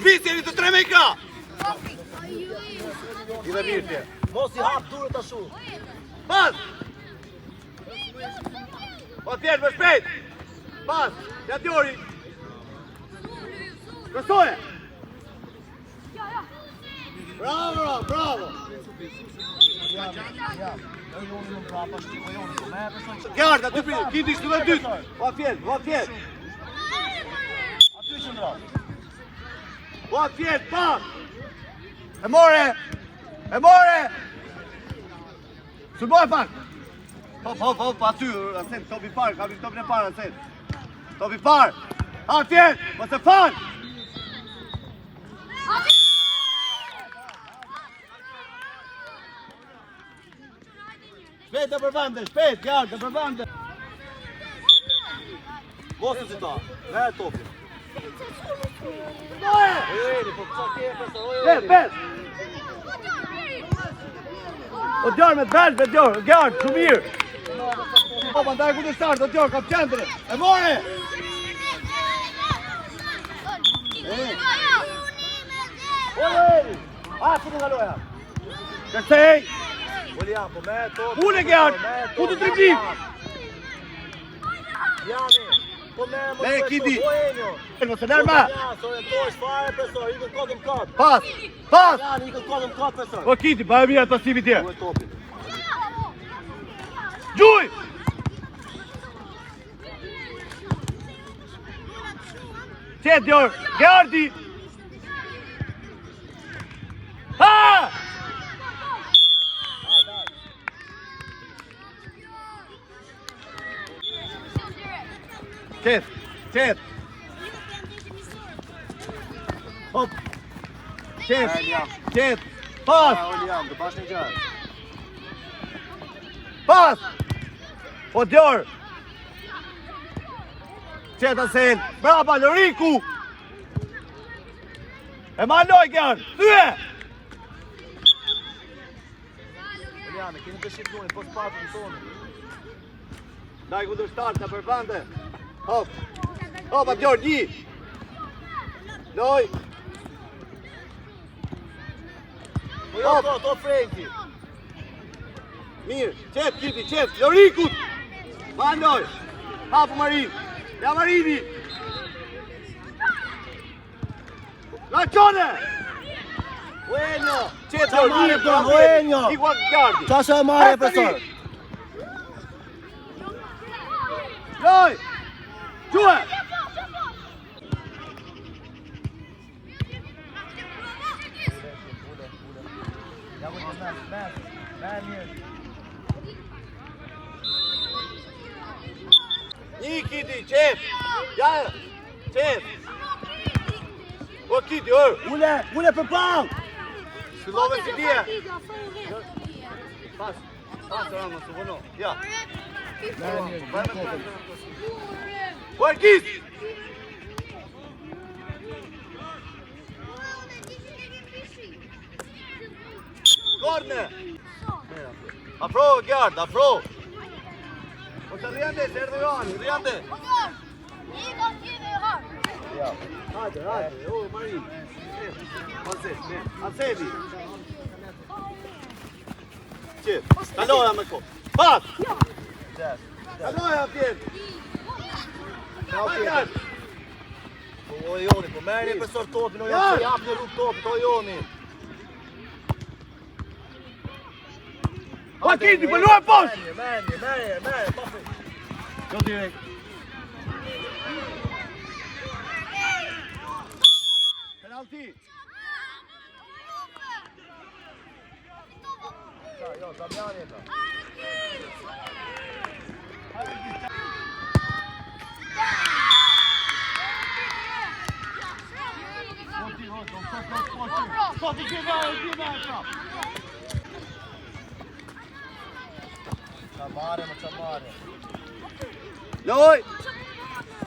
Visjeri të 3 metra! I dhe mirë tje. Mos i hap durët ashu. Pas! Po tjerë më shpejt! Pas! Ja Djori! Kësoje! Bravo, bravo! Gjarda, ty pritë, kiti shtu dhe dytë! Va fjell! Aty qëndra. Va fjell, pas! E more! Sulmoj pak! Hop, aty, Asen, topi parë, kam i topin e parë, Asen. Topi parë! Ha, fjell, më se falë! Shpejt të përvande, Gjarë, të përvande! Mos të si ta, me e topi. Ojeni, po pësa kje e përsa, ojeni. O Djarë me të belve, Gjarë, shumë mirë! O, më ndaj ku të shtarë, o Djarë, kam qendri! E more! Ojeni! A, që në nga loja? Kërsej! William, po me e topi. Une Gjarë, ku të triblim! Jani, po me e më Me e kiti! Ojenjo. Më se nërma! Ja, so e tosh fare, profesor, i këtë kodëm këtë. Pas! Jani, i këtë kodëm këtë, profesor. O kiti, ba e mija të pasimi tje! Ku e topi. Gjuj! Qetë Djarë, Gjardi! Ha! Qetë! Hop! Qetë! Pas! William, të pash një gjarë. Pas! O Djarë! Qetë Asen! Brava, Loriku! E maloj, Gjarë! Thyë! William, e keni të shqipnuni, po s'patu në tonë. Daj ku të shtartë në përvande! Hop! Hop, Djarë, një! Loj! Po jo, to Frenki. Mirë, qetë kiti, qetë, Lorikut! Maloj! Hapu Marin! Ja Marini! Laqone! Ojenjo! Qetë Lorikut! Bravo, Ojenjo! Igual Gjardi! Qa shë e marje, profesor? Loj! Quhe! Një kiti, qetë! Ja! Qetë! O kiti, Ule për pau! Fillove si dje! Pas, Rama, së vëno. Ja! Po e kis! Korne! Afro, Gjard, afro! Po të rjande, se erdhe Johan, rjande! Ja, hajde, o, Marin! Anseli! Qetë, kaloja me ko! Pas! Kaloja, pjetë! Bravo tjetër. O Joni, po merri profesor topin, o Joni, japni rrugë topit, o Joni. Vakiti, po luaj poshtë! Merri, papi. Jo direkt. Penalti. Jo, Damiani e ka. Çabare. Loj!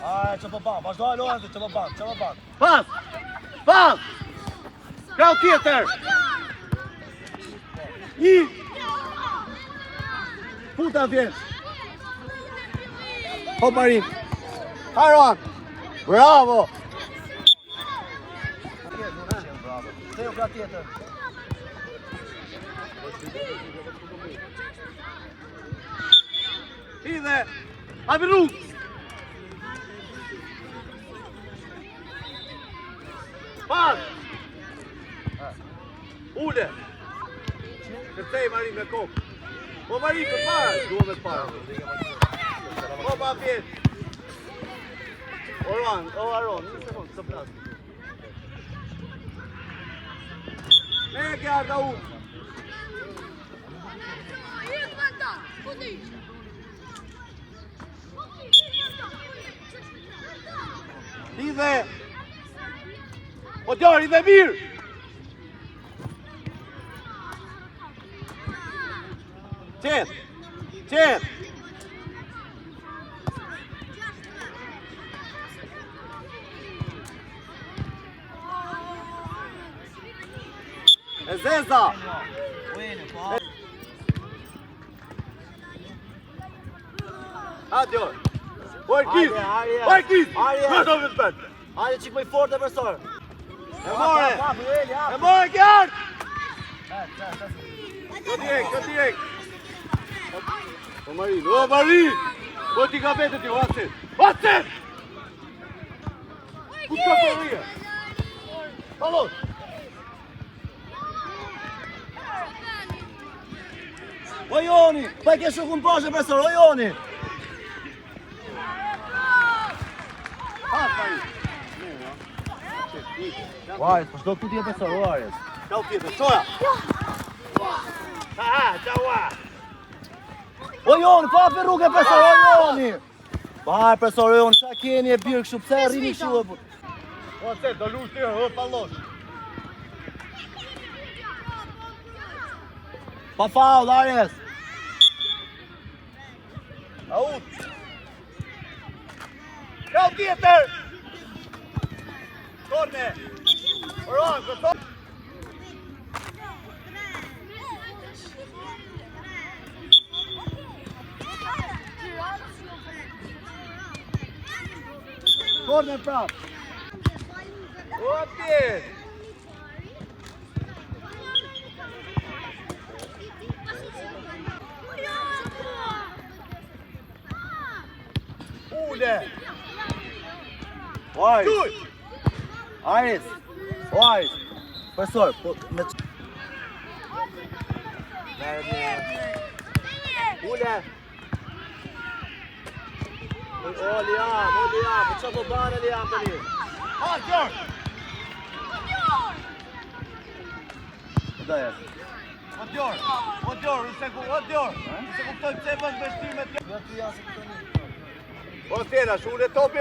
Aj, që po ban, vazhdoj lojën që po ban. Pas! Krau tjetër! Një! Puta vjen! Hop Marin! Haron! Bravo! Bravo. Theo gra tjetër. Hidhe! Hapi rrugë! Pas! Ule! Kërcej Marin me kokë. Po Marin për para! Duhe me para. Po pa pjetë. Aron, një sekundë, të plasë. Me e kja arda unë. Hidhe! O djarë, hidhe mirë! Qenë! E zeza! Adjo! Orkiz! Në të vëtë! Hajde qik më i fort e profesor. E more kjartë! Kjo direkt! O Marin! Po ti ka vetët ju, Asen! Ku të ka përrija? Palos! O Joni, pa i ke shukun pashe profesor, o Joni. Pas Marin! Vajes, po shdo këtu t'je profesor, o Vajes. Qau tjetër, qoja! Qaua! O Joni, pa për rrugë e profesor, o Joni. Pa profesor, o Joni, qa keni e birë kështu, pse rrini kështu e për. O se, do lush të o palos! Pa faul, Vajes. Aut! Qau tjetër! Korne! Oran, këto! Korne prap! O tjetë! Ule! Vajes. Vajes. Profesor, po me q... Ule! O Liam, po qa po bane Liam të një? Gjor! Daja. O Gjor, se kuptoj pse bën vështrimet kjo. Ja ty janë se këto një. O tjera, shule topi!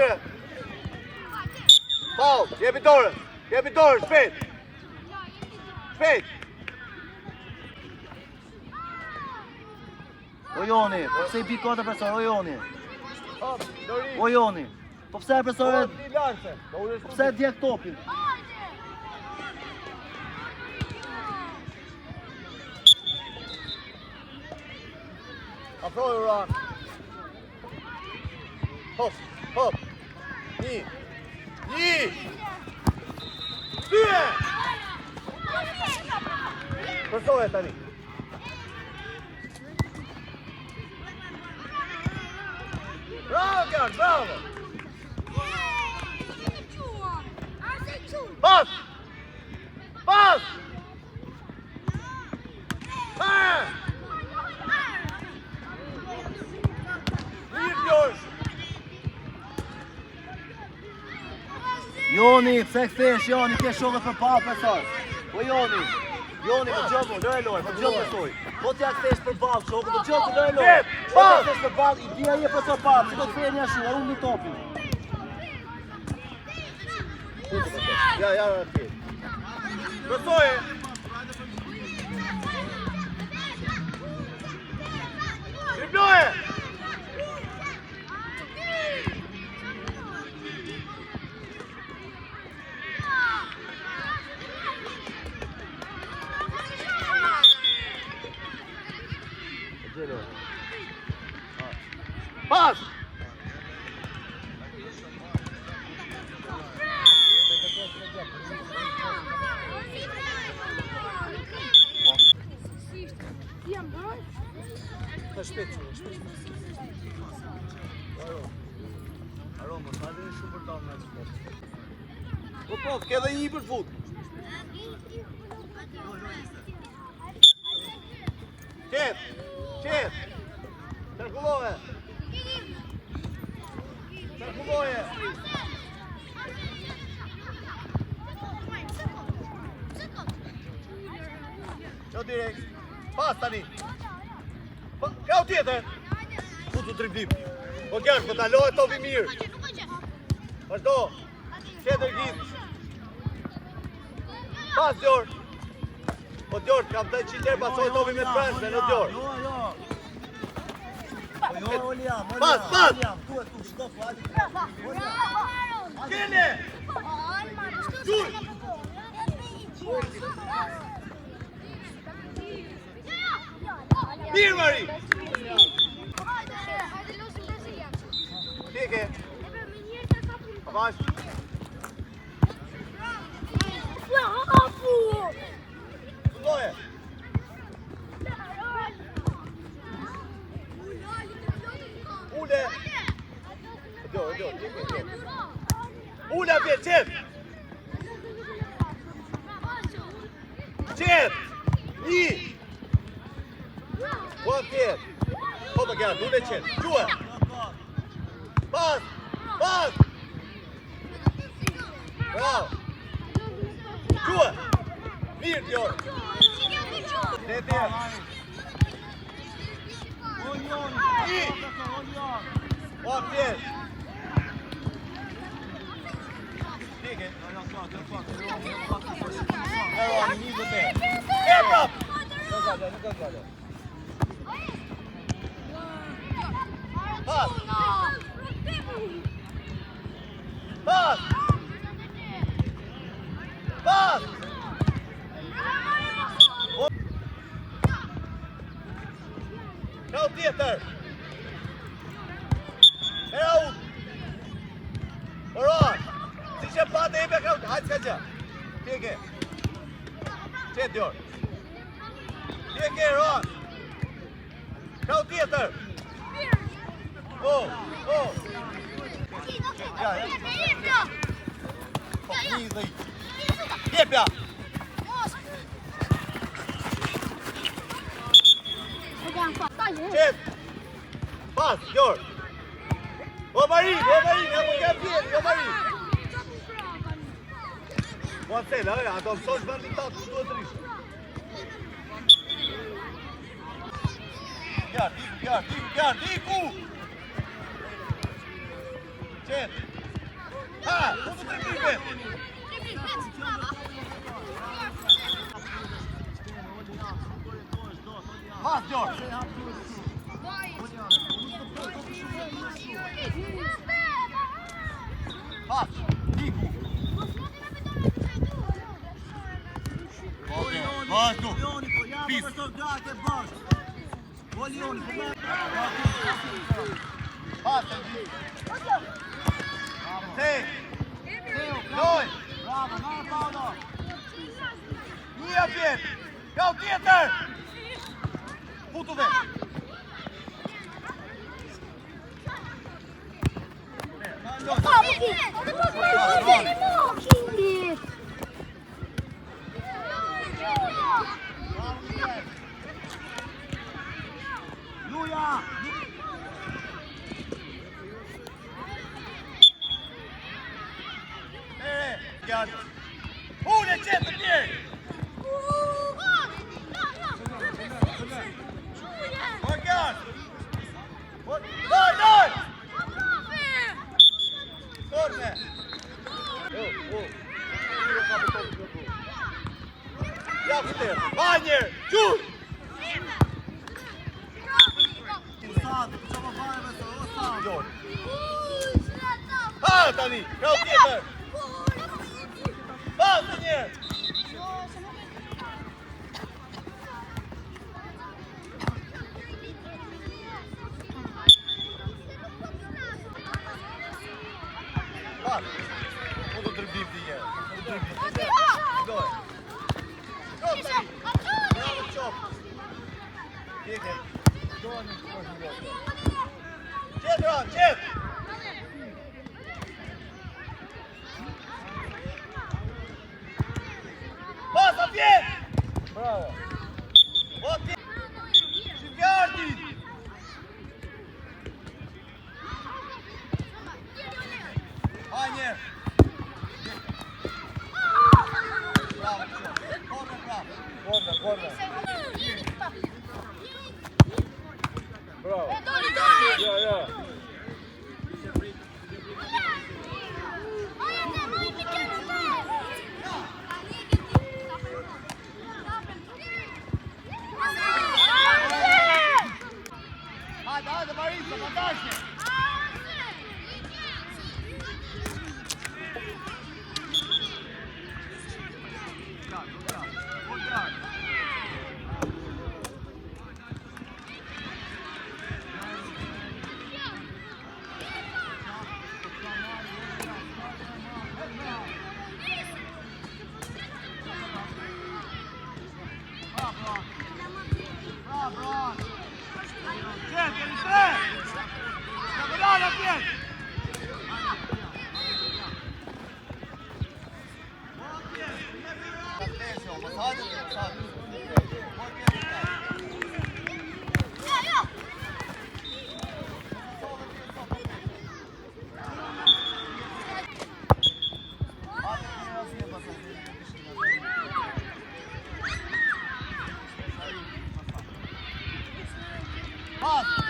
Paul, jepi dorë, shpejt! O Joni, po pse i pi kota profesor, o Joni? Hop, Dori! O Joni, po pse profesor, Ti larse! po pse djek topin? Afroj Uran! Hop! Një! Dyre! Përsoje tani! Bravo, Gjarë, bravo! Joni, pse kthesh Joni, ke shokët për pa pesor. Po Joni, po gjoku, lëre lojë, po gjoku besoj. Po t'ja kthesh për ballë, shokët, po gjoku lëre lojë. Po t'ja kthesh për ballë, i dia je pesor pa, si do të theni ashtu, humbi topin. Ja, ti. Besoje. Dribloje. Pas! Po, ke dhe një për fut. Qet! Tërkullohe! Qo direkt. Pas tani. Kau tjetër. Futu driblim. Po kjash, po talohet topi mirë. Vazhdo. Qetër gjithë. Pas Gjor. Po Gjor, kam të qiter pasoj topi me pransë, në Gjor. Pas! Kene! Gjur! Mirë, Mari! Tike! Avash! Sundoje! Ule! Ule apje, qep! Qep! Një! Po apje! Po më kja, ule qep! Gjue! Pas! Bravo! Gjue! Mirë, Gjor! Tjetër! Një! Po apje! Tike! Prap! Pas! Kau tjetër! Era u! Oran! Si që patë e be kau, hajtë s'ka gjë! Tike! Qetë Gjor! Tike, Oran! Kau tjetër! Jepja! Qep! Pas, Gjor! O Mari, nga më ke pjetë, o Mari! Po atë cela, ato mësosh vëndin tatë, që duhet rishë. Diku! Qep! Ha, ku të tribime? Pas, Gjor! Pas, diku! Vazhdo! Pis! Pas, Te! Doj! Një apjet! Kau tjetër! Putu dhe! Luja! Hey! Gjart. Unë e qetë të mirë. O Gjart. Doj! Torne. Ja këtër. Banjer. Gjur. Ha tani. Kau tjetër. Ha të njerë. Ha. Po do driblim ti njerë. Po do driblim. Doj. Qop tani. Bravo qop. Tjekë. Qetë Ron, qetë. Pasa tjetë. Bravo. O tjetë. Shqipjarti. Ha njerë. Bravo qop. Korne bravo. Korner. Bravo. Ja. Hajde, Marisa, fantastisch. Pass.